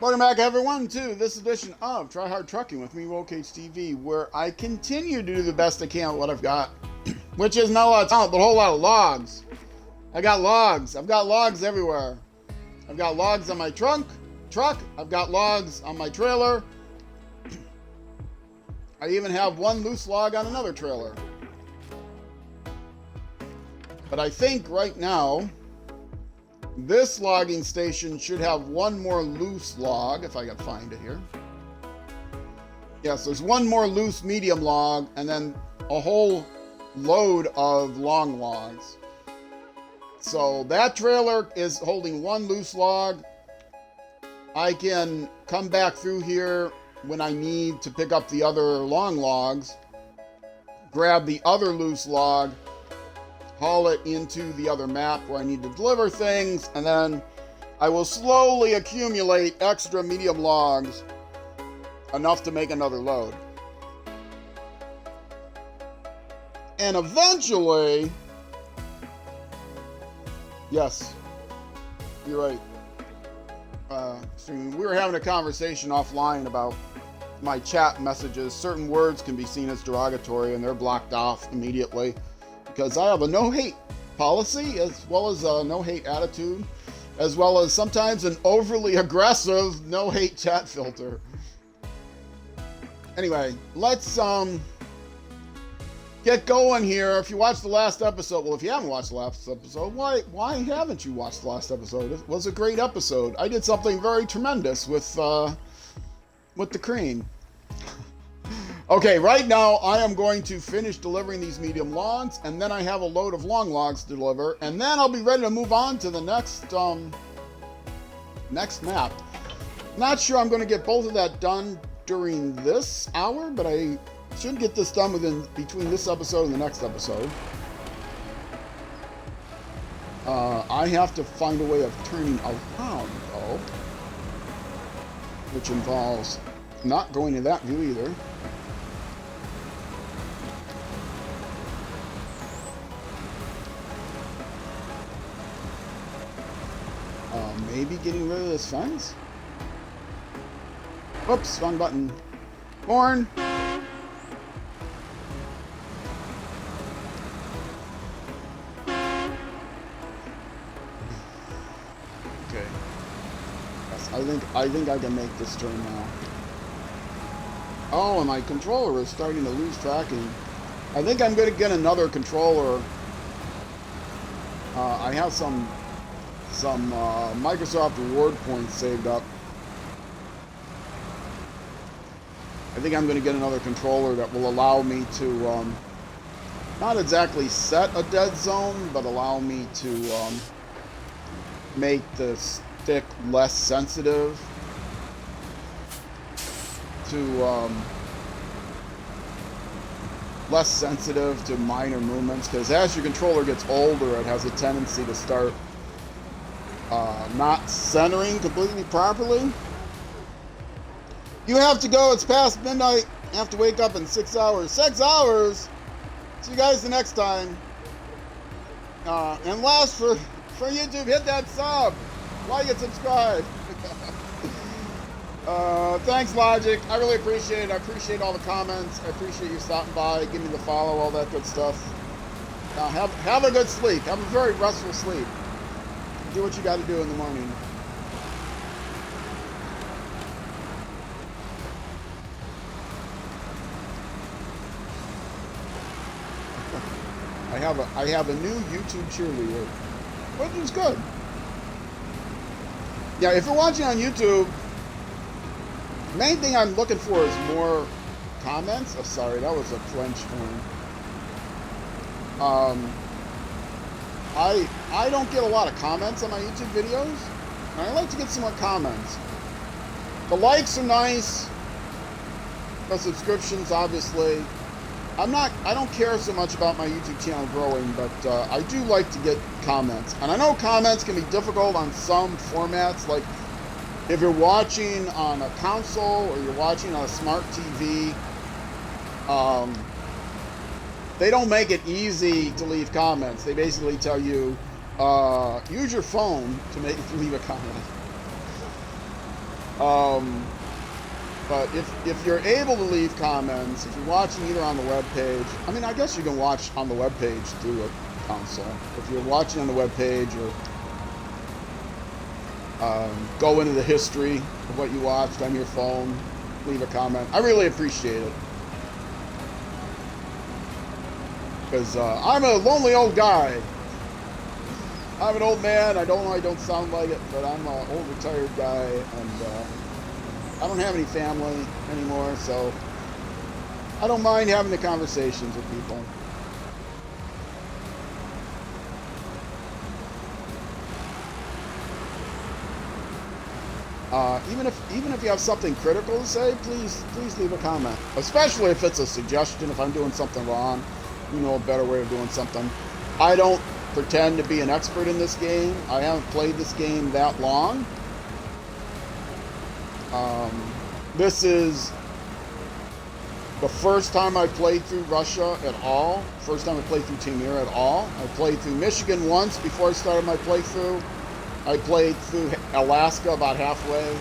Welcome back, everyone, to this edition of Try Hard Trucking with me, Roll Cage TV, where I continue to do the best I can with what I've got, which is not a lot of talent, but a whole lot of logs. I've got logs everywhere. I've got logs on my truck. I've got logs on my trailer. I even have one loose log on another trailer. But I think right now, this logging station should have one more loose log, if I can find it here. Yes, there's one more loose medium log, and then a whole load of long logs. So that trailer is holding one loose log. I can come back through here when I need to pick up the other long logs, grab the other loose log, haul it into the other map where I need to deliver things, and then I will slowly accumulate extra medium logs, enough to make another load. And eventually, yes, you're right. So we were having a conversation offline about my chat messages. Certain words can be seen as derogatory, and they're blocked off immediately, because I have a no-hate policy, as well as a no-hate attitude, as well as sometimes an overly aggressive no-hate chat filter. Anyway, let's get going here. If you watched the last episode, well, if you haven't watched the last episode, why haven't you watched the last episode? It was a great episode. I did something very tremendous with the crane. Okay, right now I am going to finish delivering these medium logs, and then I have a load of long logs to deliver, and then I'll be ready to move on to the next map. Not sure I'm going to get both of that done during this hour, but I should get this done between this episode and the next episode. I have to find a way of turning around, though, which involves not going to that view either. Maybe getting rid of this fence? Whoops, wrong button. Corn! Okay. Yes, I think I can make this turn now. Oh, and my controller is starting to lose tracking. I think I'm going to get another controller. I have some Microsoft reward points saved up. I think I'm going to get another controller that will allow me to not exactly set a dead zone, but allow me to make the stick less sensitive to minor movements, because as your controller gets older, it has a tendency to start not centering completely properly. You have to go. It's past midnight. You have to wake up in 6 hours. 6 hours! See you guys the next time. And last, for YouTube, hit that sub. Like and subscribe. Thanks, Logic. I really appreciate it. I appreciate all the comments. I appreciate you stopping by, giving me the follow, all that good stuff. Have a good sleep. Have a very restful sleep. Do what you got to do in the morning. I have a new YouTube cheerleader, which is good. Yeah, if you're watching on YouTube, the main thing I'm looking for is more comments. Oh, sorry, that was a French horn. I don't get a lot of comments on my YouTube videos, and I like to get some more comments. The likes are nice, the subscriptions, obviously. I don't care so much about my YouTube channel growing, but I do like to get comments. And I know comments can be difficult on some formats, like if you're watching on a console or you're watching on a smart TV, they don't make it easy to leave comments. They basically tell you, use your phone to leave a comment. But if you're able to leave comments, if you're watching either on the web page, I mean, I guess you can watch on the web page through a console. If you're watching on the web page, or go into the history of what you watched on your phone, leave a comment. I really appreciate it. Because I'm a lonely old guy. I'm an old man. I don't sound like it, but I'm an old retired guy, and I don't have any family anymore, so I don't mind having the conversations with people. Even if you have something critical to say, please leave a comment. Especially if it's a suggestion. If I'm doing something wrong, you know a better way of doing something. I don't pretend to be an expert in this game. I haven't played this game that long. This is the first time I played through Russia at all. First time I played through Taymyr at all. I played through Michigan once before I started my playthrough. I played through Alaska about halfway.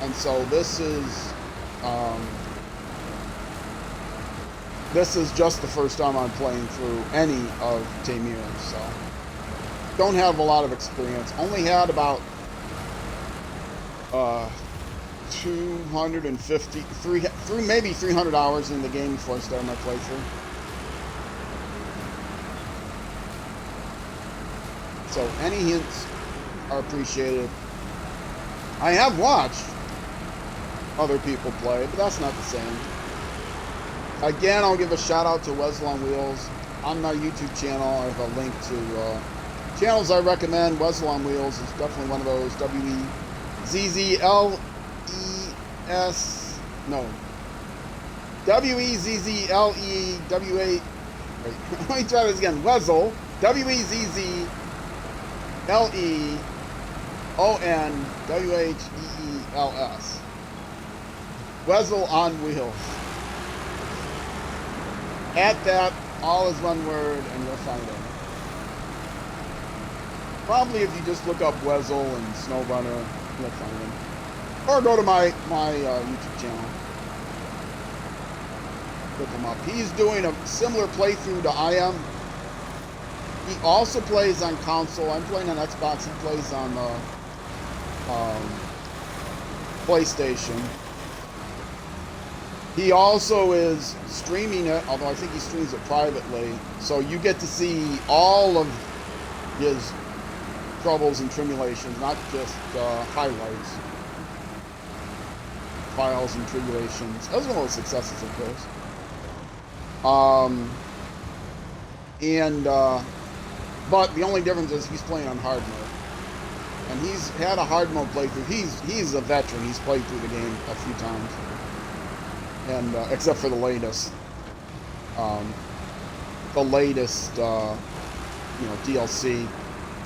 And so this is just the first time I'm playing through any of Taymyr, so don't have a lot of experience. Only had about 250, maybe 300 hours in the game before I started my playthrough. So any hints are appreciated. I have watched other people play, but that's not the same. Again, I'll give a shout out to Wesel on Wheels. On my YouTube channel, I have a link to channels I recommend. Wesel on Wheels is definitely one of those. WEZZLES. No. WEZZLEWA. Wait, let me try this again. Wesel. WEZZLEONWHEELS. Wesel on Wheels. At that, all is one word, and you'll find it. Probably if you just look up Wesel and SnowRunner, you'll find him. Or go to my YouTube channel. Look him up. He's doing a similar playthrough to I am. He also plays on console. I'm playing on Xbox. He plays on PlayStation. He also is streaming it, although I think he streams it privately. So you get to see all of his troubles and tribulations, not just highlights. Trials and tribulations, as well as successes, of course. But the only difference is he's playing on hard mode. And he's had a hard mode playthrough. He's a veteran. He's played through the game a few times. And except for the latest DLC,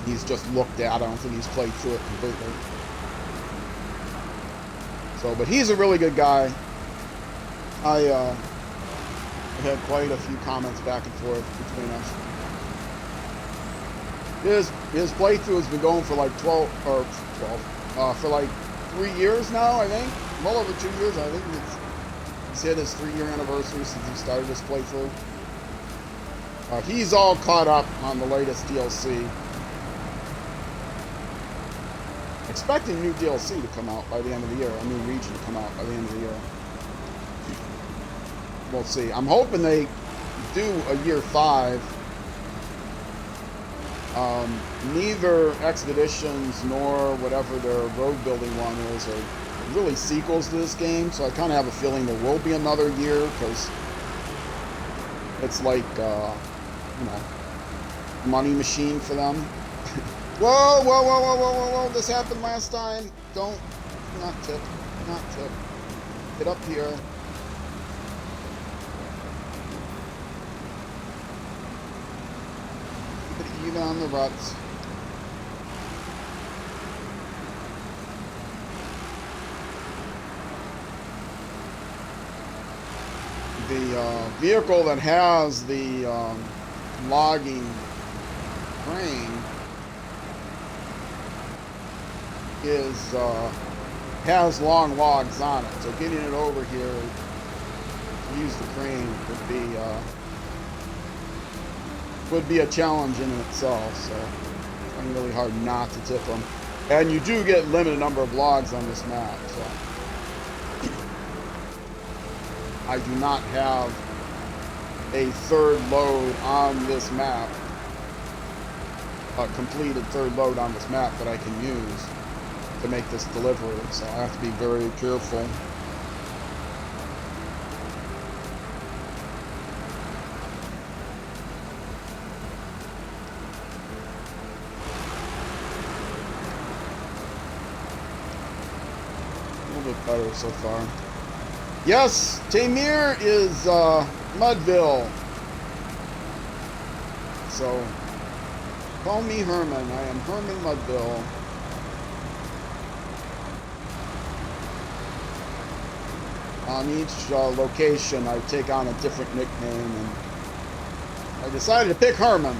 he's just looked at. I don't think he's played through it completely. So, but he's a really good guy. I had quite a few comments back and forth between us. His playthrough has been going for like 12 for like 3 years now, I think. Well over 2 years, I think. He's hit his 3-year anniversary since he started his playthrough. He's all caught up on the latest DLC. Expecting new DLC to come out by the end of the year, a new region to come out by the end of the year. We'll see. I'm hoping they do a year 5. Neither Expeditions nor whatever their road building one is are really sequels to this game, so I kind of have a feeling there will be another year, because it's like, money machine for them. Whoa, whoa, whoa, whoa, whoa, whoa, whoa, this happened last time. Not tip. Get up here. Keep it even on the ruts. The vehicle that has the logging crane has long logs on it, so getting it over here to use the crane would be a challenge in itself. So it's trying really hard not to tip them. And you do get limited number of logs on this map, so I do not have a third load on this map, a completed third load on this map that I can use to make this delivery, so I have to be very careful. A little bit better so far. Yes, Taymyr is Mudville. So call me Herman. I am Herman Mudville. On each location, I take on a different nickname, and I decided to pick Herman.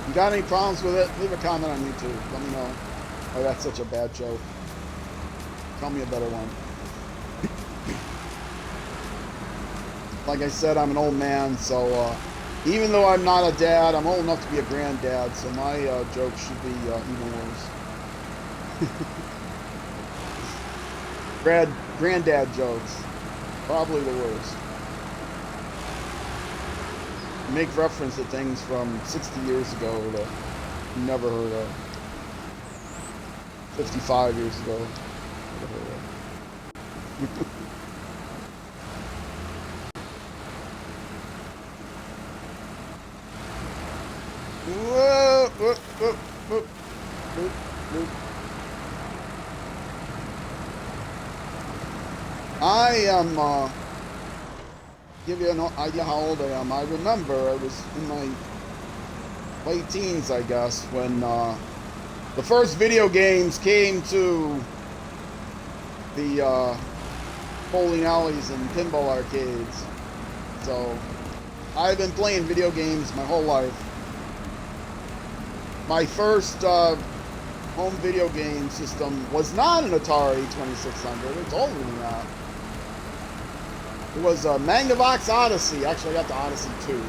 You got any problems with it? Leave a comment on YouTube. Let me know. Oh, that's such a bad joke. Tell me a better one. Like I said, I'm an old man, so even though I'm not a dad, I'm old enough to be a granddad, so my jokes should be even worse. Granddad jokes. Probably the worst. Make reference to things from 60 years ago that you never heard of. 55 years ago. Never heard of. Whoa, whoop, whoop, whoop, whoop, whoop. I am, give you an idea how old I am. I remember I was in my late teens, I guess, when the first video games came to the bowling alleys and pinball arcades. So I've been playing video games my whole life. My first home video game system was not an Atari 2600. It's older than that. It was a Magnavox Odyssey. Actually, I got the Odyssey 2.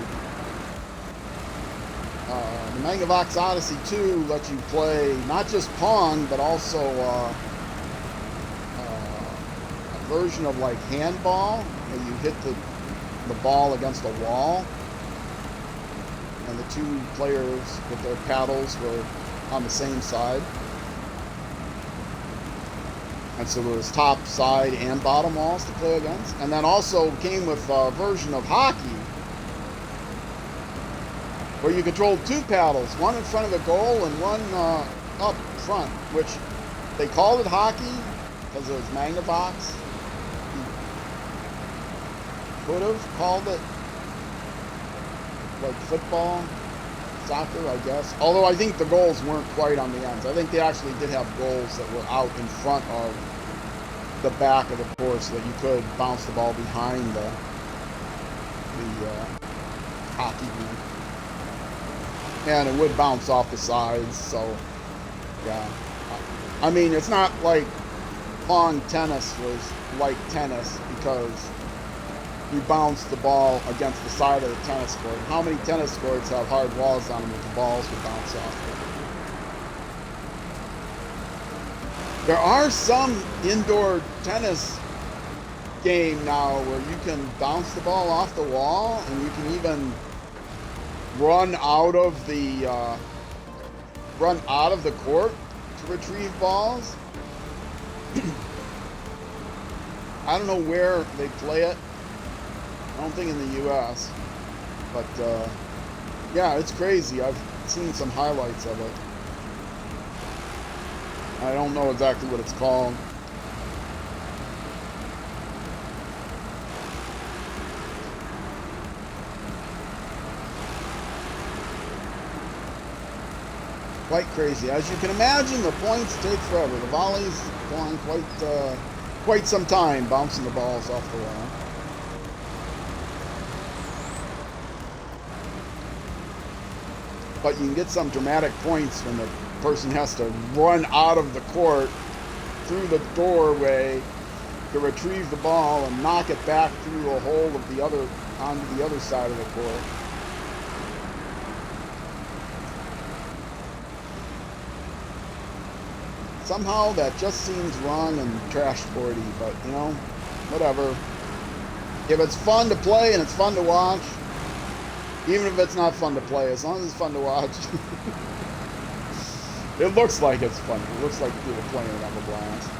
The Magnavox Odyssey 2 lets you play not just Pong, but also a version of like handball, where you hit the ball against a wall. And the two players with their paddles were on the same side. And so there was top, side, and bottom walls to play against. And then also came with a version of hockey, where you controlled two paddles, one in front of the goal and one up front, which they called it hockey because it was Magnavox. You could have called it like football, soccer, I guess. Although I think the goals weren't quite on the ends. I think they actually did have goals that were out in front of the back of the course so that you could bounce the ball behind the hockey rink. And it would bounce off the sides, so yeah. I mean, it's not like Pong tennis was like tennis because you bounce the ball against the side of the tennis court. How many tennis courts have hard walls on them that the balls would bounce off of? There are some indoor tennis game now where you can bounce the ball off the wall, and you can even run out of the court to retrieve balls. I don't know where they play it. I don't think in the U.S. But yeah, it's crazy. I've seen some highlights of it. I don't know exactly what it's called. Quite crazy. As you can imagine, the points take forever. The volleys go on quite some time bouncing the balls off the wall. but you can get some dramatic points when the person has to run out of the court through the doorway to retrieve the ball and knock it back through a hole of the other onto the other side of the court. Somehow that just seems wrong and trash sporty, but you know, whatever. If it's fun to play and it's fun to watch, even if it's not fun to play, as long as it's fun to watch, it looks like it's fun. It looks like people playing it have a blast.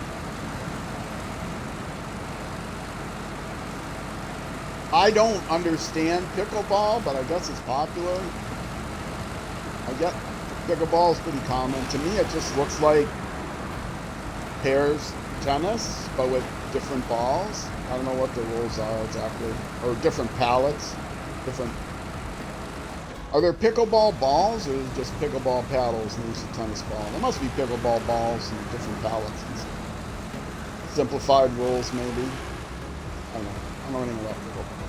I don't understand pickleball, but I guess it's popular. I get pickleball is pretty common. To me, it just looks like pairs tennis, but with different balls. I don't know what the rules are exactly, or different pallets, different. Are there pickleball balls, or is it just pickleball paddles and there's a tennis ball? There must be pickleball balls and different pallets and simplified rules, maybe. I don't know. I don't know anything about pickleball.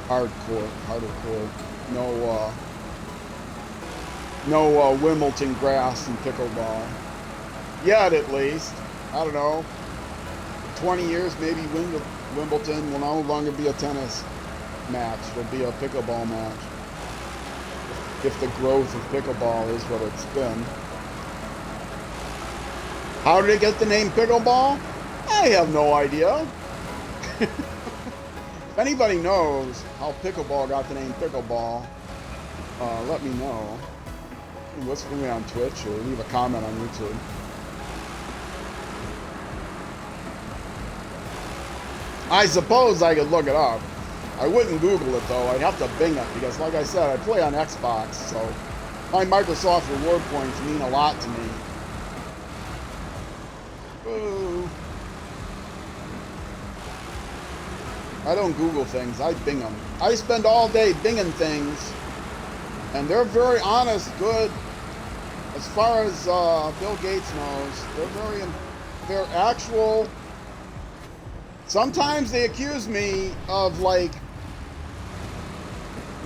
Harder court. No Wimbledon grass and pickleball. Yet, at least. I don't know. 20 years, maybe Wimbledon will no longer be a tennis match. It'll be a pickleball match. If the growth of pickleball is what it's been. How did it get the name pickleball? I have no idea. If anybody knows how pickleball got the name pickleball, let me know. Listen to me on Twitch or leave a comment on YouTube. I suppose I could look it up. I wouldn't Google it though. I'd have to Bing it because, like I said, I play on Xbox, so my Microsoft reward points mean a lot to me. Boo. I don't Google things. I Bing them. I spend all day Binging things, and they're very honest, good. As far as Bill Gates knows, they're actual. Sometimes they accuse me of like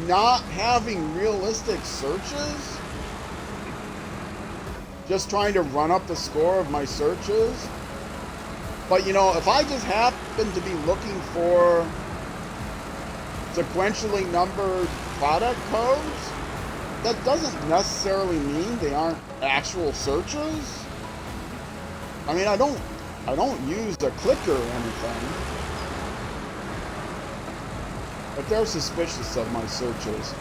not having realistic searches, just trying to run up the score of my searches. But you know, if I just happen to be looking for sequentially numbered product codes, that doesn't necessarily mean they aren't actual searches. I mean, I don't use a clicker or anything, but they're suspicious of my searches.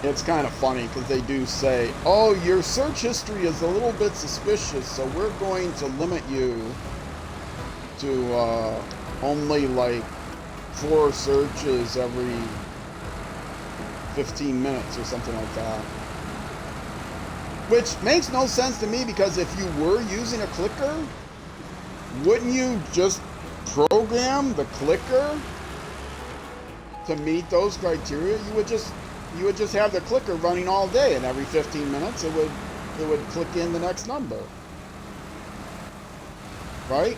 It's kind of funny because they do say, oh, your search history is a little bit suspicious, so we're going to limit you to only like 4 searches every 15 minutes or something like that. Which makes no sense to me, because if you were using a clicker, wouldn't you just program the clicker to meet those criteria? You would just have the clicker running all day, and every 15 minutes it would click in the next number. Right?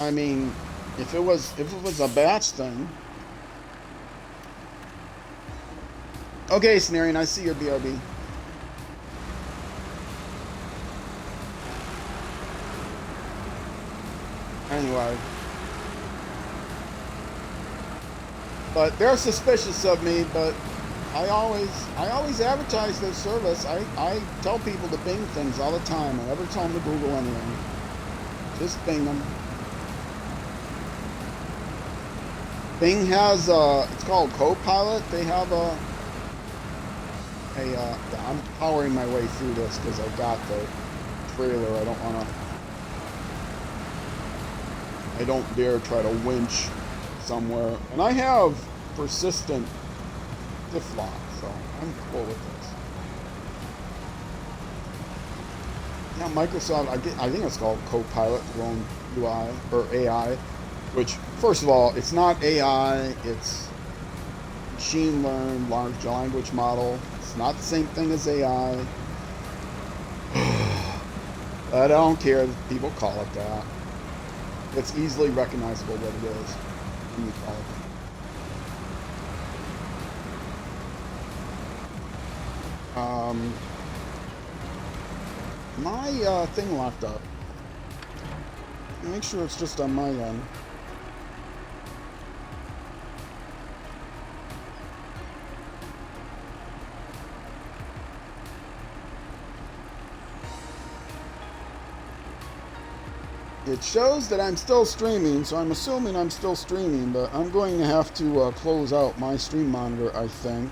I mean, if it was a batch thing. Okay, Snarian, I see your BRB. Anyway. But they're suspicious of me, but I always advertise their service. I tell people to Bing things all the time. I never tell them to Google anything. Just Bing them. Bing has it's called Copilot. They have I'm powering my way through this because I got the trailer. I don't dare try to winch somewhere. And I have persistent diff lock, so I'm cool with this. Yeah, Microsoft, I think it's called Copilot, their own UI, or AI, which, first of all, it's not AI, it's machine learned large language model. It's not the same thing as AI. I don't care that people call it that. It's easily recognizable what it is when you call it. My thing locked up. Make sure it's just on my end. It shows that I'm still streaming, so I'm assuming I'm still streaming, but I'm going to have to close out my stream monitor, I think,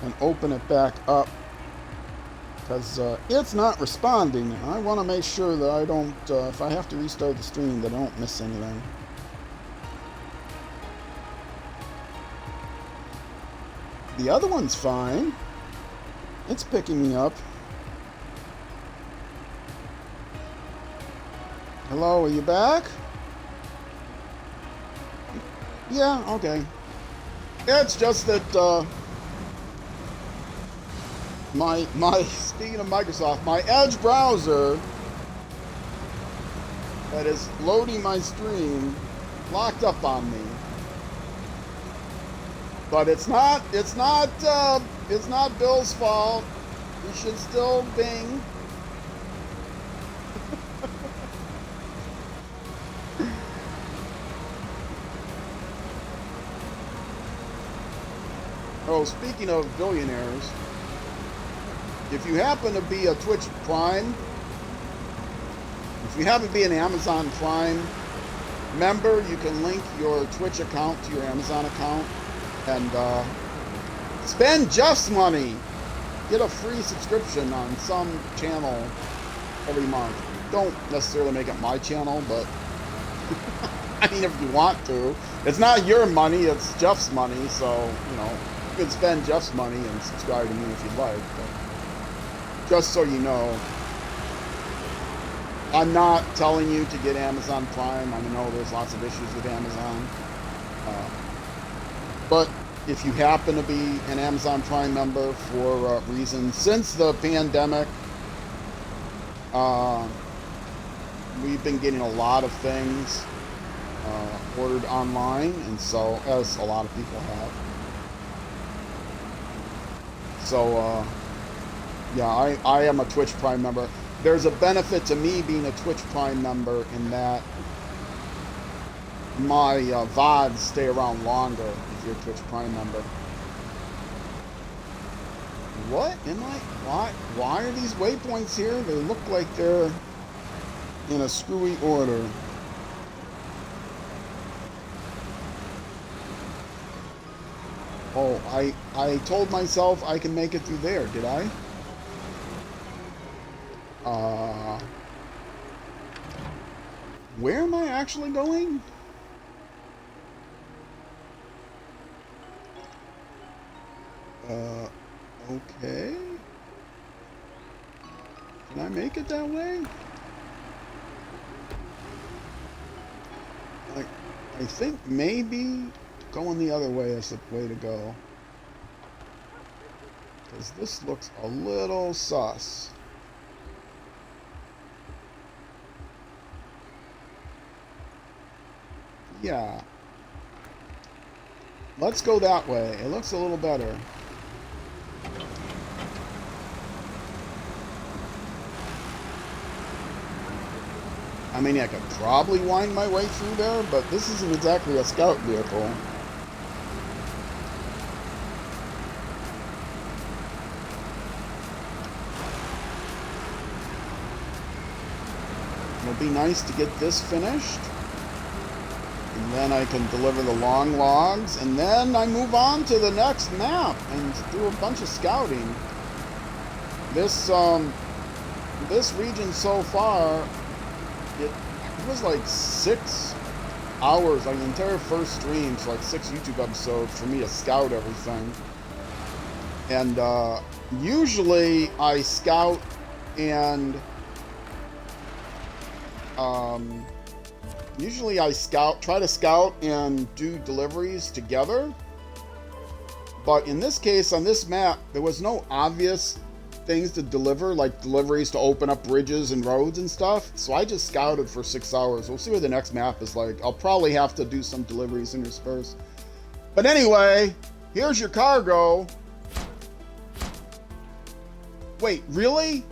and open it back up, because it's not responding. I want to make sure that I don't, if I have to restart the stream, that I don't miss anything. The other one's fine. It's picking me up. Hello, are you back? Yeah, okay. It's just that my speaking of Microsoft, my Edge browser that is loading my stream locked up on me. But it's not Bill's fault. He should still bing. Oh, speaking of billionaires, if you happen to be a Twitch Prime, if you happen to be an Amazon Prime member, you can link your Twitch account to your Amazon account and spend Jeff's money. Get a free subscription on some channel every month. Don't necessarily make it my channel, but I mean, if you want to. It's not your money, it's Jeff's money, so, you know, you can spend Jeff's money and subscribe to me if you'd like. But just so you know, I'm not telling you to get Amazon Prime. I know there's lots of issues with Amazon. But if you happen to be an Amazon Prime member for reasons, since the pandemic, we've been getting a lot of things ordered online, and so, as a lot of people have. So, yeah, I am a Twitch Prime member. There's a benefit to me being a Twitch Prime member in that my VODs stay around longer if you're a Twitch Prime member. What am I? Why are these waypoints here? They look like they're in a screwy order. Oh, I told myself I can make it through there, did I? Where am I actually going? Okay. Can I make it that way? I think maybe going the other way is the way to go. Because this looks a little sus. Yeah. Let's go that way. It looks a little better. I mean, I could probably wind my way through there, but this isn't exactly a scout vehicle. It'll be nice to get this finished. And then I can deliver the long logs, and then I move on to the next map and do a bunch of scouting. This region so far, it was like 6 hours, like the entire first stream, so like 6 YouTube episodes for me to scout everything. And usually I scout and try to scout and do deliveries together. But in this case, on this map, there was no obvious things to deliver, like deliveries to open up bridges and roads and stuff. So I just scouted for 6 hours. We'll see what the next map is like. I'll probably have to do some deliveries interspersed. But anyway, here's your cargo. Wait, really?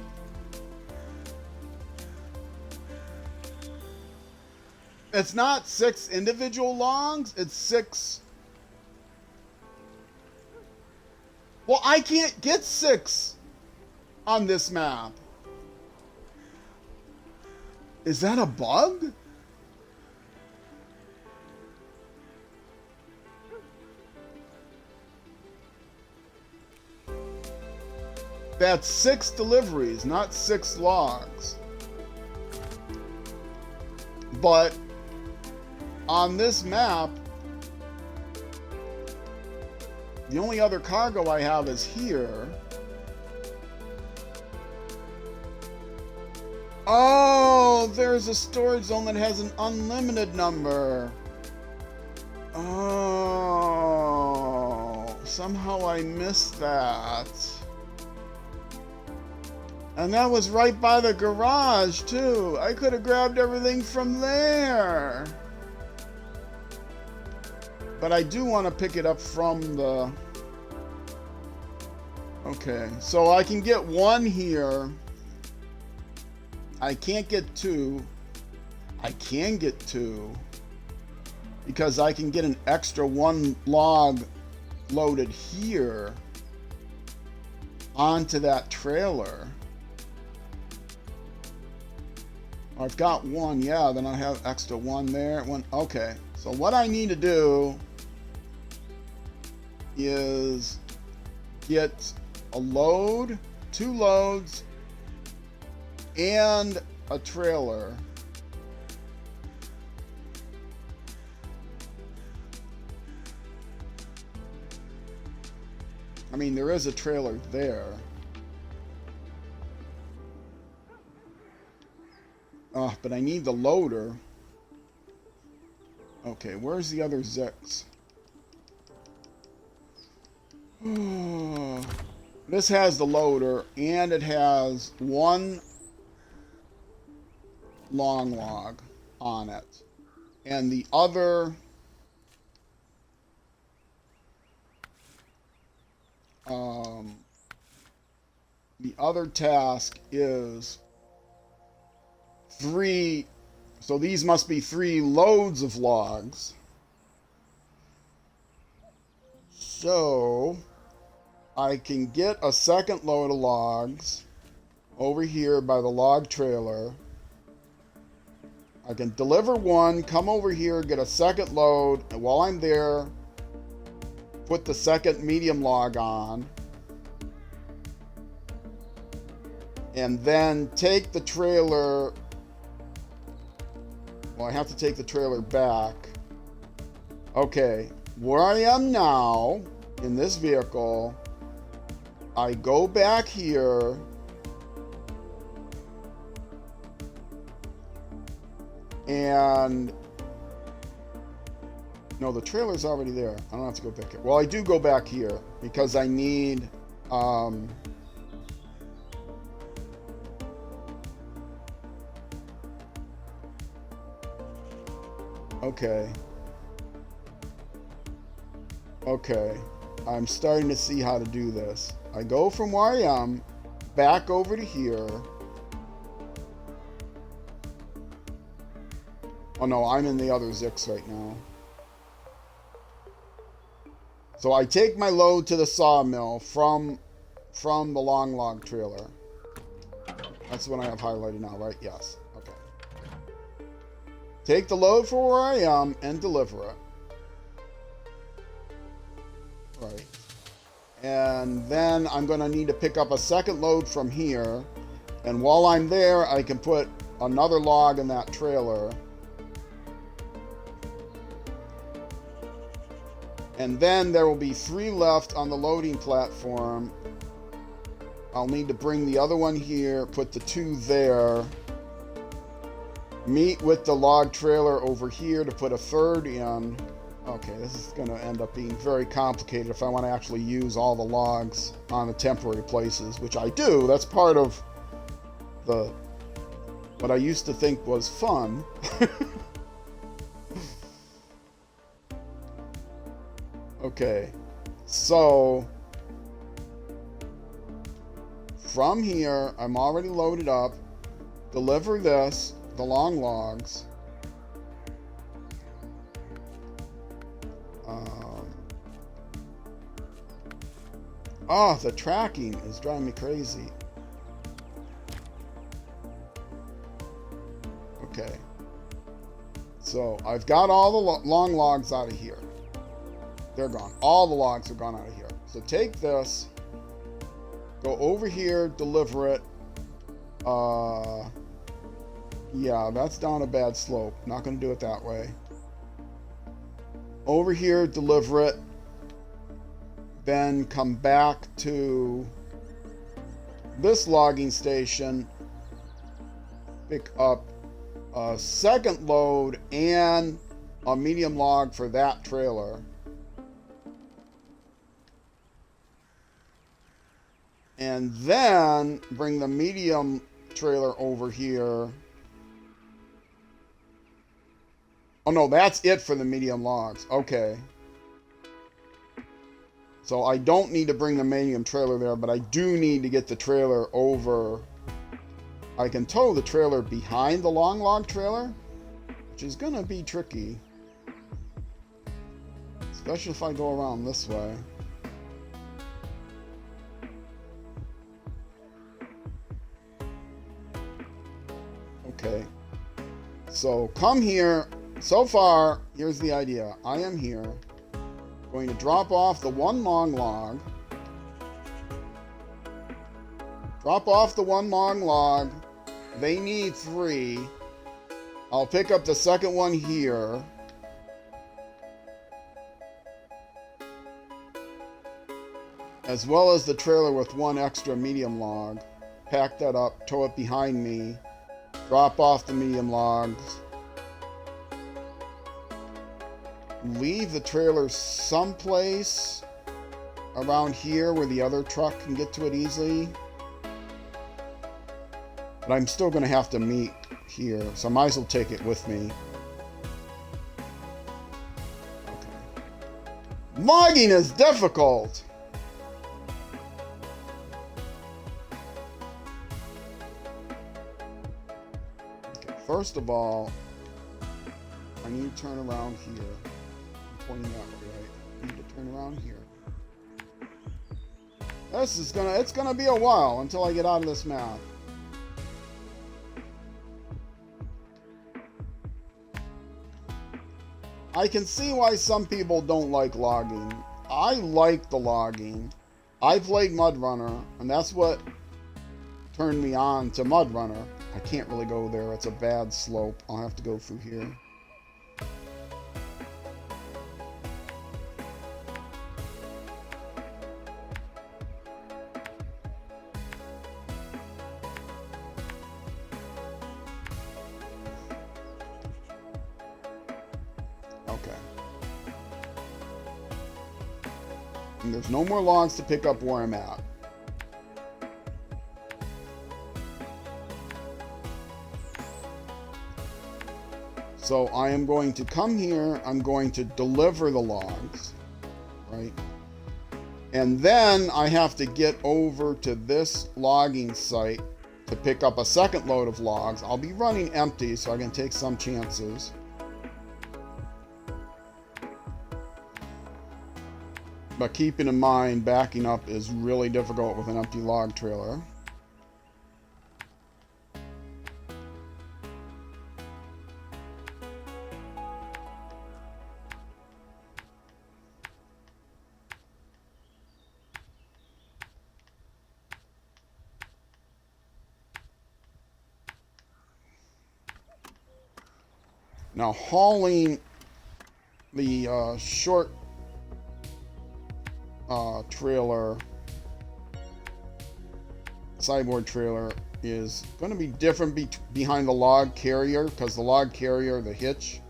It's not 6 individual logs, it's 6. Well, I can't get 6 on this map. Is that a bug? That's 6 deliveries, not 6 logs. But on this map, the only other cargo I have is here. Oh, there's a storage zone that has an unlimited number. Oh, somehow I missed that. And that was right by the garage, too. I could have grabbed everything from there. But I do want to pick it up from the... Okay, so I can get 1 here. I can't get 2. I can get 2. Because I can get an extra 1 log loaded here onto that trailer. I've got 1, yeah, then I have extra 1 there. 1, okay. So what I need to do is get a load, 2 loads, and a trailer. I mean, there is a trailer there. Oh, but I need the loader. Okay, where's the other Zix? This has the loader, and it has 1 long log on it. And the other... the other task is 3, so these must be 3 loads of logs. So I can get a second load of logs over here by the log trailer. I can deliver 1, come over here, get a second load, and while I'm there, put the second medium log on. And then take the trailer. Well, I have to take the trailer back. Okay, where I am now in this vehicle, I go back here. And no, the trailer's already there. I don't have to go back here. Well, I do go back here because I need Okay, I'm starting to see how to do this. I go from where I am, back over to here. Oh no, I'm in the other Zix right now. So I take my load to the sawmill from the long log trailer. That's what I have highlighted now, right? Yes. Okay. Take the load for where I am and deliver it. Right. And then I'm going to need to pick up a second load from here. And while I'm there, I can put another log in that trailer. And then there will be 3 left on the loading platform. I'll need to bring the other one here, put the 2 there. Meet with the log trailer over here to put a 3rd in. Okay, this is going to end up being very complicated if I want to actually use all the logs on the temporary places, which I do. That's part of the what I used to think was fun. Okay, so from here, I'm already loaded up. Deliver this, the long logs. Oh, the tracking is driving me crazy. Okay. So I've got all the long logs out of here. They're gone. All the logs are gone out of here. So take this, go over here, deliver it. Yeah, that's down a bad slope. Not going to do it that way. Over here, deliver it. Then come back to this logging station, pick up a second load and a medium log for that trailer. And then bring the medium trailer over here. Oh no, that's it for the medium logs. Okay. So I don't need to bring the medium trailer there, but I do need to get the trailer over. I can tow the trailer behind the long log trailer, which is going to be tricky. Especially if I go around this way. Okay. So come here. So far, here's the idea. I am here. Going to drop off the one long log. Drop off the one long log. They need 3. I'll pick up the second one here. As well as the trailer with 1 extra medium log. Pack that up, tow it behind me. Drop off the medium logs. Leave the trailer someplace around here where the other truck can get to it easily. But I'm still going to have to meet here, so I might as well take it with me. Okay. Logging is difficult! Okay, first of all, I need to turn around here. Pointing that way, right? I need to turn around here. This is it's gonna be a while until I get out of this map. I can see why some people don't like logging. I like the logging. I played MudRunner, and that's what turned me on to MudRunner. I can't really go there. It's a bad slope. I'll have to go through here. And there's no more logs to pick up where I'm at. So I am going to come here, I'm going to deliver the logs, right? And then I have to get over to this logging site to pick up a second load of logs. I'll be running empty, so I can take some chances. But keeping in mind, backing up is really difficult with an empty log trailer. Now, hauling the short trailer, sideboard trailer, is going to be different behind the log carrier, because the log carrier, the hitch,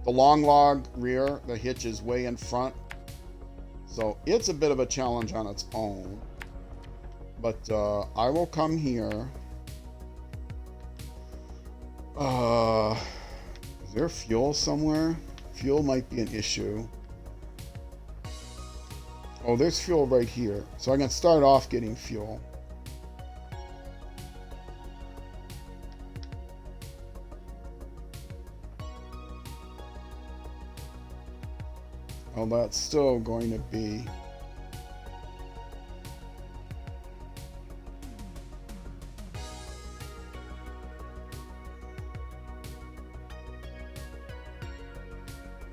The long log rear, the hitch is way in front. So it's a bit of a challenge on its own. But I will come here. Is there fuel somewhere? Fuel might be an issue. Oh, there's fuel right here. So I can start off getting fuel. Well, that's still going to be...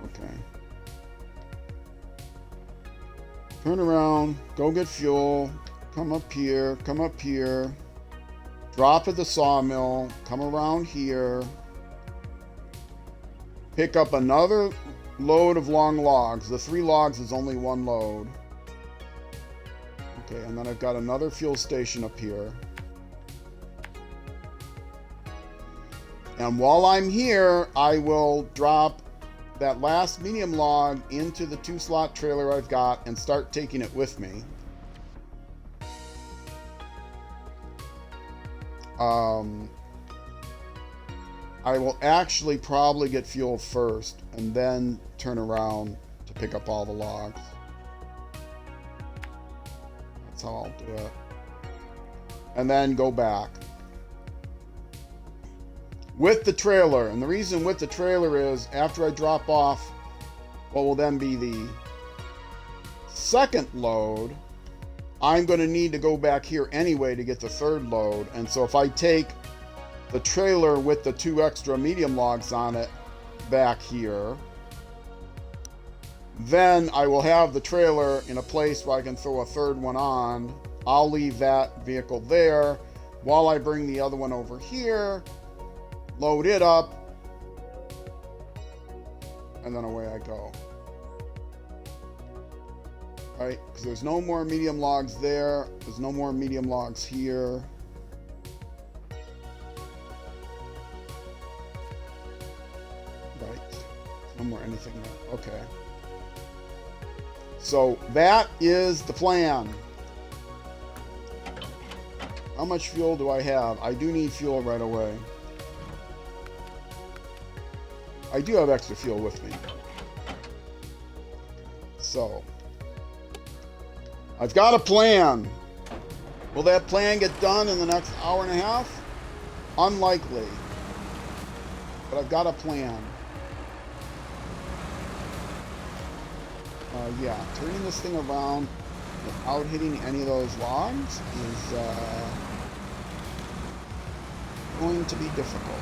Okay. Turn around, go get fuel, come up here, drop at the sawmill, come around here, pick up another load of long logs. The 3 logs is only 1 load. Okay, and then I've got another fuel station up here. And while I'm here, I will drop that last medium log into the 2-slot trailer I've got and start taking it with me. I will actually probably get fuel first and then turn around to pick up all the logs. That's how I'll do it. And then go back. With the trailer, and the reason with the trailer is after I drop off what will then be the second load, I'm going to need to go back here anyway to get the 3rd load. And so if I take the trailer with the 2 extra medium logs on it back here, then I will have the trailer in a place where I can throw a 3rd one on. I'll leave that vehicle there while I bring the other one over here, load it up, and then away I go. All right, because there's no more medium logs there. There's no more medium logs here. Right, no more anything there. Okay. So that is the plan. How much fuel do I have? I do need fuel right away. I do have extra fuel with me. So, I've got a plan. Will that plan get done in the next hour and a half? Unlikely. But I've got a plan. Yeah, turning this thing around without hitting any of those logs is going to be difficult.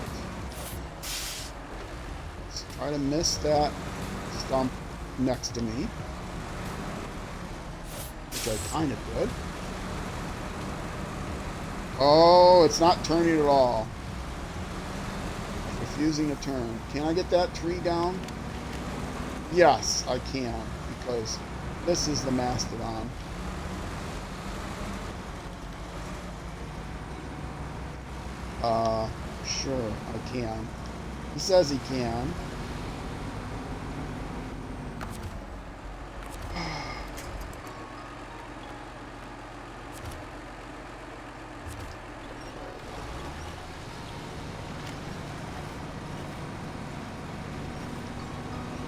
Let's try to miss that stump next to me, which I kind of did. Oh, it's not turning at all. It's refusing to turn. Can I get that tree down? Yes, I can, because this is the mastodon. Sure, I can. He says he can.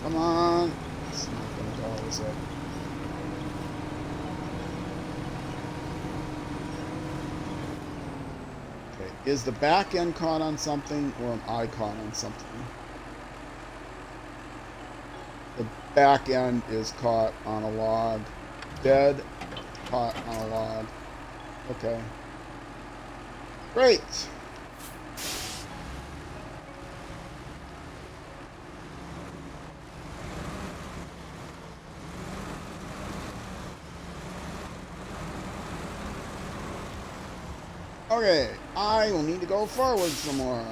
Come on. It's not gonna go, is it? Okay, is the back end caught on something, or am I caught on something? The back end is caught on a log. Dead, caught on a log. Okay. Great. Okay, I will need to go forward some more.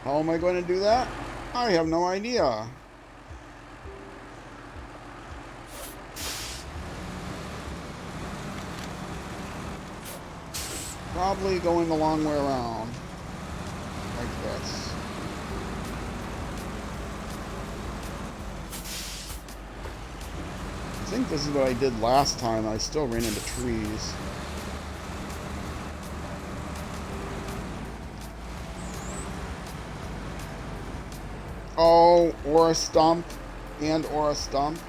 How am I going to do that? I have no idea. Probably going the long way around. Like this. think this is what I did last time. I still ran into trees. Oh, or a stump. And or a stump.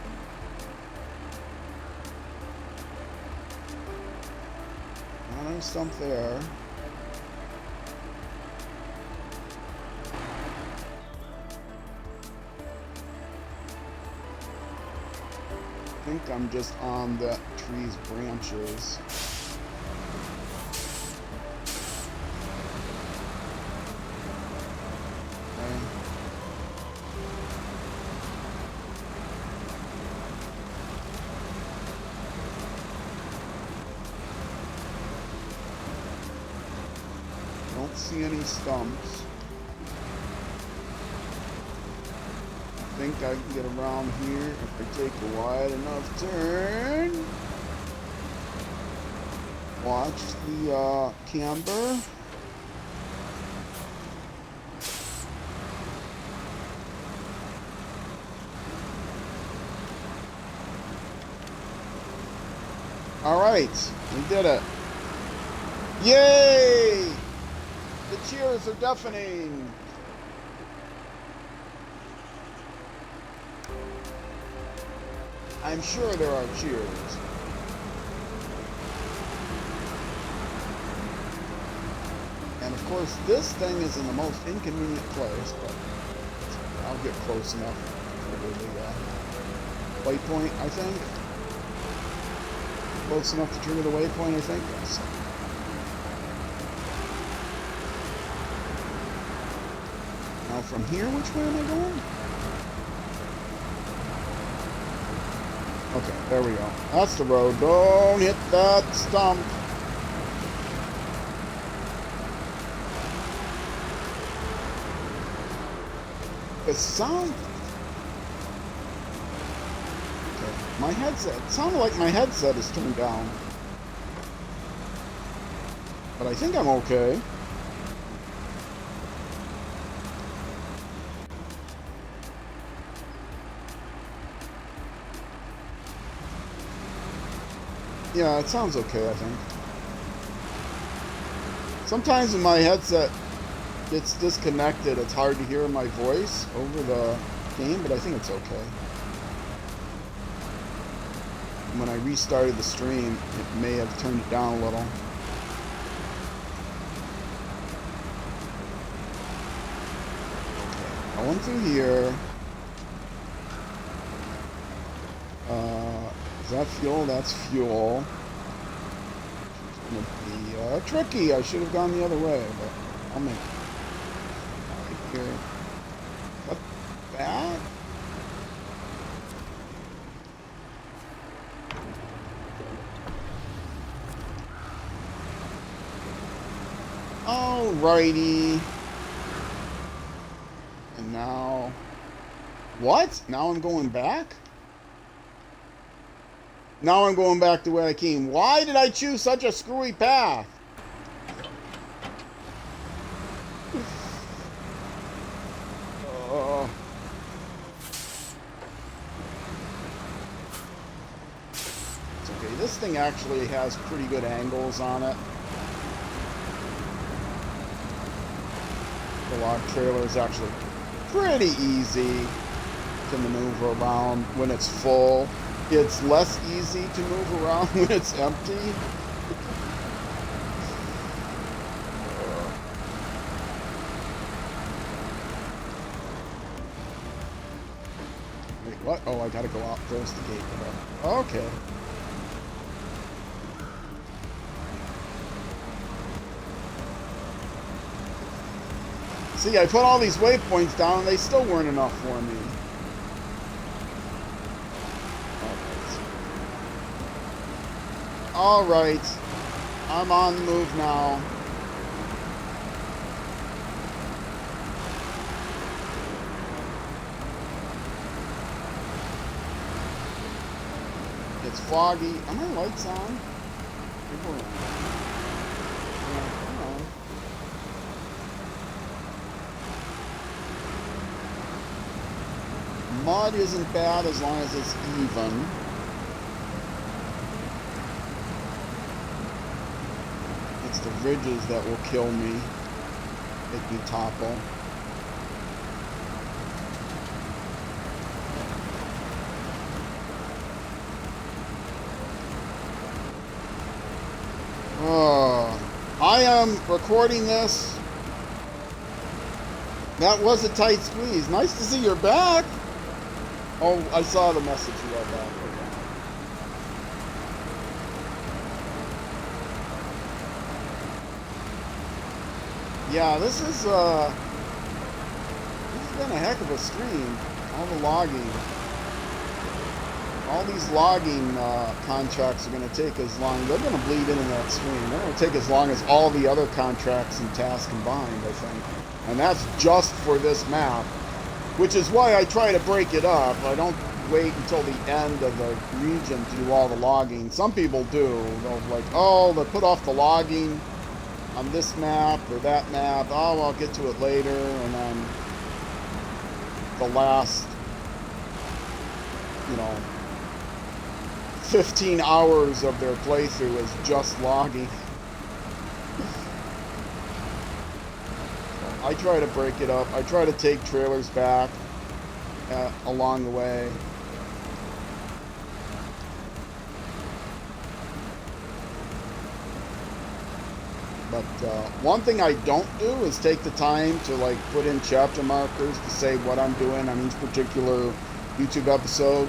Not a stump there. I think I'm just on that tree's branches. Okay. Don't see any stumps. I think I can get around here if I take a wide enough turn. Watch the camber. All right, we did it. Yay! The cheers are deafening. I'm sure there are cheers. And of course, this thing is in the most inconvenient place, but I'll get close enough for the waypoint, I think. Close enough to trigger the waypoint, I think. Yes. Now from here, which way am I going? Okay, there we go. That's the road. Don't hit that stump. It sounds... Okay, my headset... It sounded like my headset is turned down. But I think I'm okay. Yeah, it sounds okay, I think. Sometimes when my headset gets disconnected, it's hard to hear my voice over the game, but I think it's okay. When I restarted the stream, it may have turned it down a little. Okay, going through here. Is that fuel? That's fuel. It's gonna be tricky. I should have gone the other way, but I'll make it. Right here. Cut that. Alrighty. And now... What? Now I'm going back? Now I'm going back the way I came. Why did I choose such a screwy path? It's okay. This thing actually has pretty good angles on it. The log trailer is actually pretty easy to maneuver around when it's full. It's less easy to move around when it's empty. Wait, what? Oh, I gotta go out close the gate. Okay. See, I put all these waypoints down and they still weren't enough for me. Alright, I'm on the move now. It's foggy. Are my lights on? Mud isn't bad as long as it's even. the ridges that will kill me, make me topple. I am recording this. That was a tight squeeze. Nice to see you're back. Oh, I saw the message you got back. Yeah, this has been a heck of a stream. All the logging. All these logging contracts are going to take as long. They're going to bleed into that stream. They're going to take as long as all the other contracts and tasks combined, I think. And that's just for this map, which is why I try to break it up. I don't wait until the end of the region to do all the logging. Some people do. They'll like, oh, they'll put off the logging on this map or that map. Oh, I'll get to it later. And then the last, 15 hours of their playthrough is just logging. I try to break it up. I try to take trailers back along the way. But one thing I don't do is take the time to like put in chapter markers to say what I'm doing on each particular YouTube episode.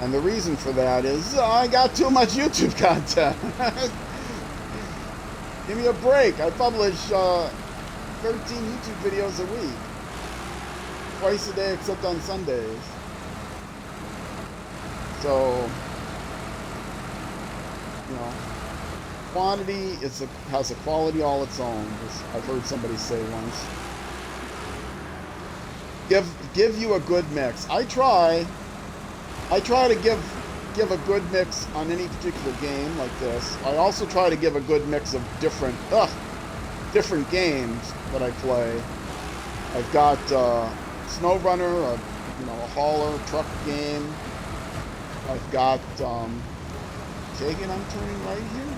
And the reason for that is I got too much YouTube content. Give me a break. I publish 13 YouTube videos a week. Twice a day except on Sundays. So, quantity has a quality all its own, as I've heard somebody say once. Give you a good mix. I try to give a good mix on any particular game like this. I also try to give a good mix of different games that I play. I've got SnowRunner, a hauler truck game. I've got taking. I'm turning right here.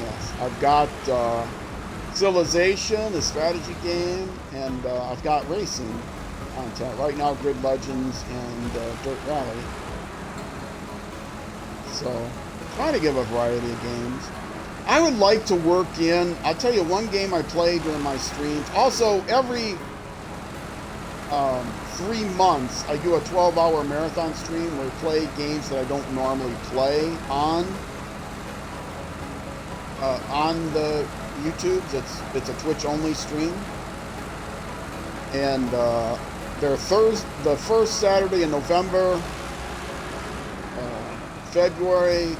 Yes, I've got Civilization, a strategy game, and I've got racing content. Right now, Grid Legends and Dirt Rally. So, try to give a variety of games. I would like to work in, I'll tell you one game I play during my streams. Also, every 3 months, I do a 12-hour marathon stream where I play games that I don't normally play on the YouTube. It's a Twitch-only stream. And they're the first Saturday in November, February,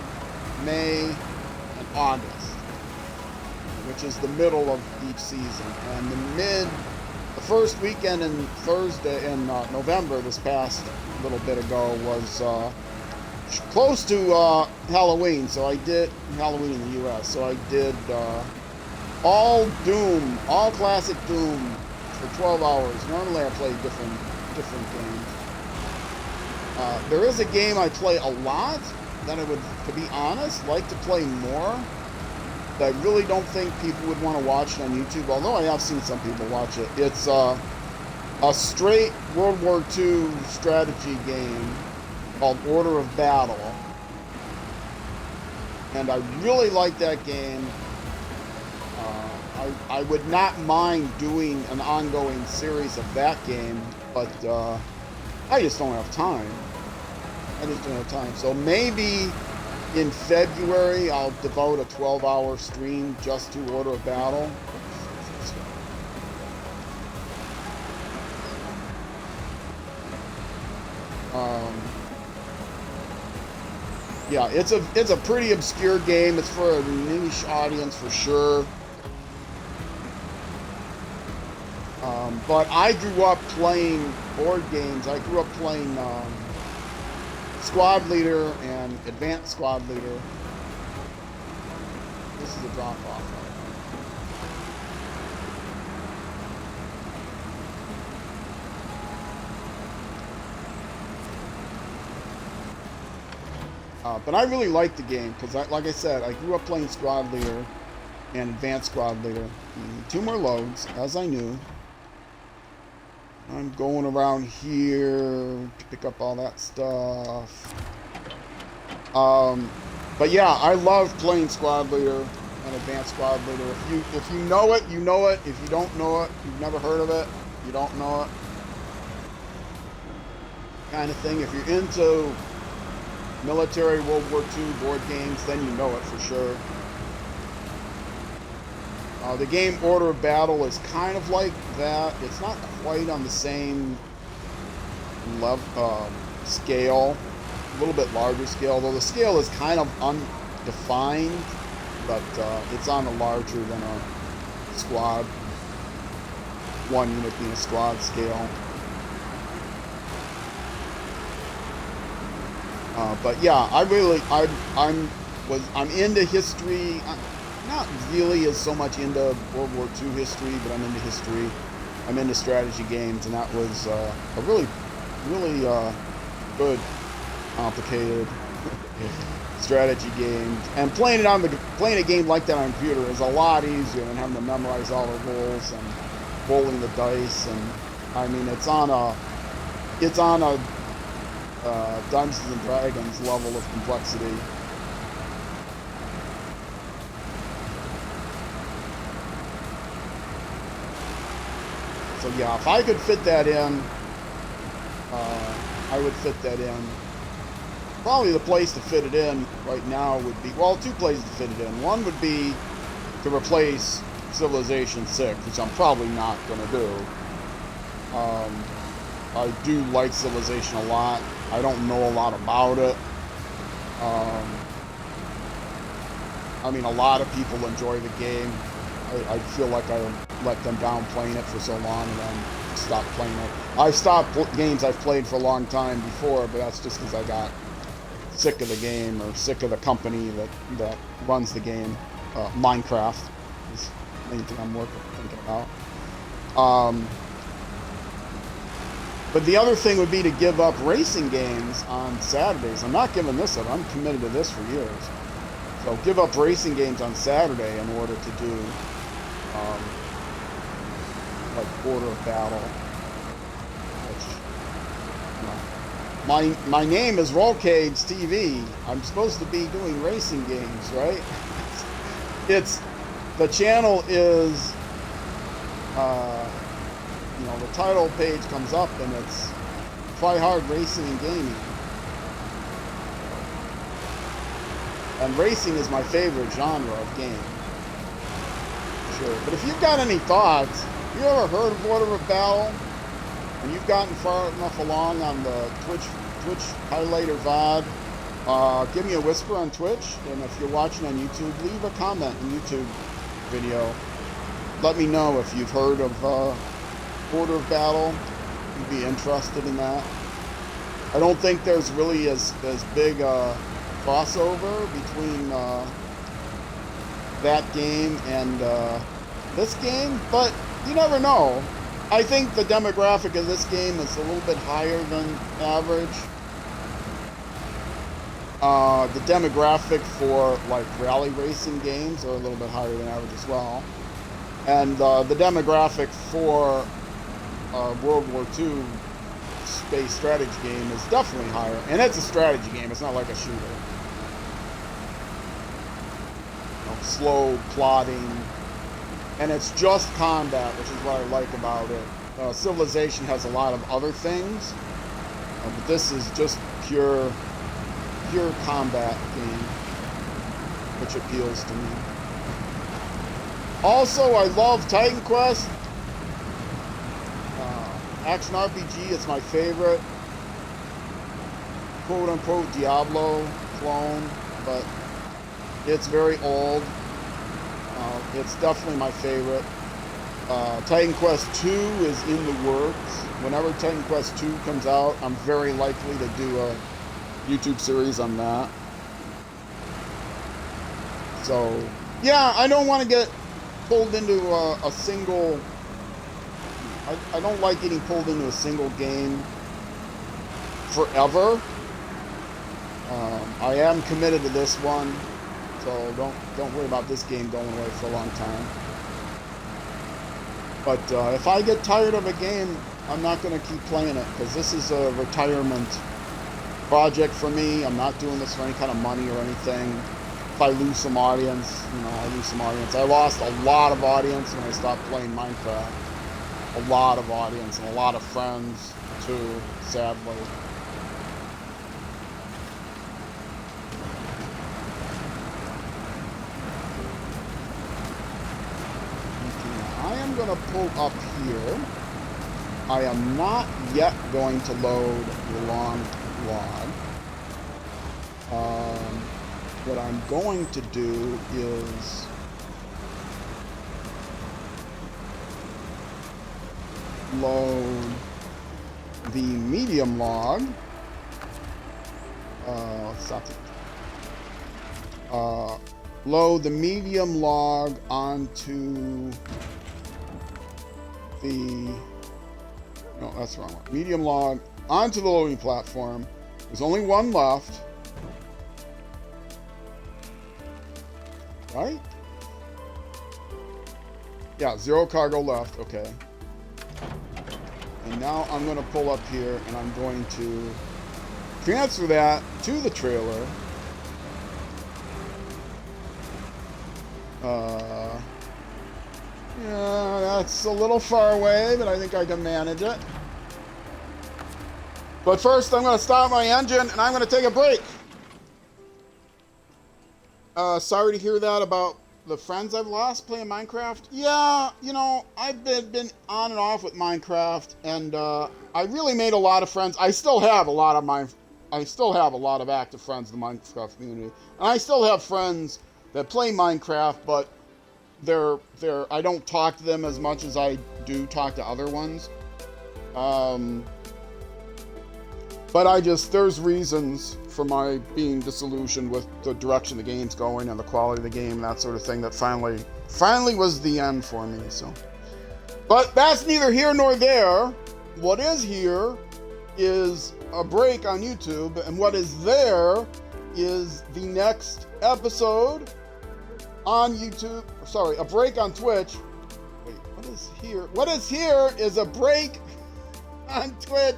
May, and August, which is the middle of each season. And the first weekend in November, this past little bit ago, was close to Halloween. So I did Halloween in the U.S. So I did all classic Doom for 12 hours. Normally I play different games. There is a game I play a lot that I would, to be honest, like to play more. But I really don't think people would want to watch it on YouTube, although I have seen some people watch it. It's a straight World War II strategy game called Order of Battle. And I really like that game. I would not mind doing an ongoing series of that game, but I just don't have time. So maybe in February I'll devote a 12-hour stream just to Order of Battle. Yeah, it's a pretty obscure game. It's for a niche audience for sure. But I grew up playing board games. I grew up playing Squad Leader and Advanced Squad Leader. This is a drop-off. But I really like the game because, like I said, I grew up playing Squad Leader and Advanced Squad Leader. Two more loads, as I knew. I'm going around here to pick up all that stuff. But yeah, I love playing Squad Leader and Advanced Squad Leader. If you know it, you know it. If you don't know it, you've never heard of it, you don't know it. Kind of thing. If you're into military World War II board games, then you know it for sure. The game Order of Battle is kind of like that. It's not quite on the same level, scale, a little bit larger scale, though the scale is kind of undefined, but it's on a larger than a squad, one unit being a squad scale. But yeah, I'm into history. I'm not really as so much into World War II history, but I'm into history. I'm into strategy games, and that was a really good, complicated strategy game. And playing a game like that on a computer is a lot easier than having to memorize all the rules and rolling the dice. And I mean, it's on a Dungeons and Dragons level of complexity. So yeah, if I could fit that in, I would fit that in. Probably the place to fit it in right now would be, well, two places to fit it in. One would be to replace Civilization 6, which I'm probably not going to do. I do like Civilization a lot. I don't know a lot about it. I mean, a lot of people enjoy the game. I feel like I let them down playing it for so long and then stopped playing it. I've stopped games I've played for a long time before, but that's just because I got sick of the game or sick of the company that runs the game. Minecraft is the main thing I'm thinking about. But the other thing would be to give up racing games on Saturdays. I'm not giving this up. I'm committed to this for years. So give up racing games on Saturday in order to do like Order of Battle. Which, you know, my name is Rollcage TV. I'm supposed to be doing racing games, right? The channel is, you know, the title page comes up and it's Try Hard Racing and Gaming. And racing is my favorite genre of game. Sure. But if you've got any thoughts, you ever heard of Order of Battle? And you've gotten far enough along on the Twitch highlight or VOD, give me a whisper on Twitch. And if you're watching on YouTube, leave a comment in YouTube video. Let me know if you've heard of Order of Battle. You'd be interested in that. I don't think there's really as big a crossover between that game and this game, but you never know. I think the demographic of this game is a little bit higher than average. The demographic for like rally racing games are a little bit higher than average as well. And the demographic for World War II space strategy game is definitely higher. And it's a strategy game, it's not like a shooter. You know, slow plotting. And it's just combat, which is what I like about it. Civilization has a lot of other things, but this is just pure combat game, which appeals to me. Also, I love Titan Quest. Action RPG is my favorite. Quote-unquote Diablo clone, but it's very old. It's definitely my favorite. Titan Quest 2 is in the works. Whenever Titan Quest 2 comes out, I'm very likely to do a YouTube series on that. So, yeah, I don't want to get pulled into a single... I don't like getting pulled into a single game forever. I am committed to this one, so don't worry about this game going away for a long time. But if I get tired of a game, I'm not going to keep playing it, because this is a retirement project for me. I'm not doing this for any kind of money or anything. If I lose some audience, I lose some audience. I lost a lot of audience when I stopped playing Minecraft. A lot of audience and a lot of friends, too, sadly. I am going to pull up here. I am not yet going to load the long log. What I'm going to do is load the medium log. Load the medium log onto the... No, that's the wrong one. Medium log onto the loading platform. There's only one left. Right? Yeah, 0 cargo left. Okay. And now I'm going to pull up here and I'm going to transfer that to the trailer. Yeah, that's a little far away, but I think I can manage it. But first, I'm going to start my engine and I'm going to take a break. Sorry to hear that about the friends I've lost playing Minecraft. Yeah, I've been on and off with Minecraft, and I really made a lot of friends. I still have a lot of active friends in the Minecraft community, and I still have friends that play Minecraft, but I don't talk to them as much as I do talk to other ones. But there's reasons for my being disillusioned with the direction the game's going and the quality of the game and that sort of thing that finally was the end for me, so. But that's neither here nor there. What is here is a break on YouTube, and what is there is the next episode on YouTube. Sorry, a break on Twitch. Wait, what is here? What is here is a break on Twitch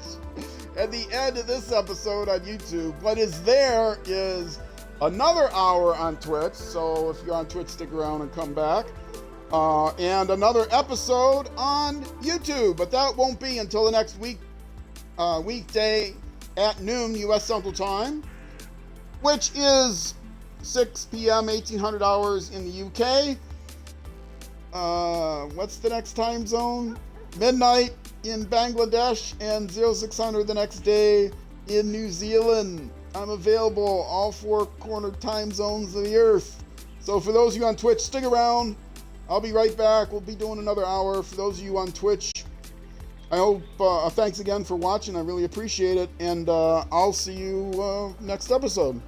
at the end of this episode on YouTube. What is there is another hour on Twitch, so if you're on Twitch, stick around and come back. And another episode on YouTube, but that won't be until the next weekday at noon U.S. Central Time, which is 6 p.m. 1800 hours in the UK. What's the next time zone? Midnight in Bangladesh and 0600 the next day in New Zealand. I'm available all 4 cornered time zones of the earth. So for those of you on Twitch, stick around. I'll be right back. We'll be doing another hour. For those of you on Twitch, I hope, thanks again for watching. I really appreciate it. And I'll see you next episode.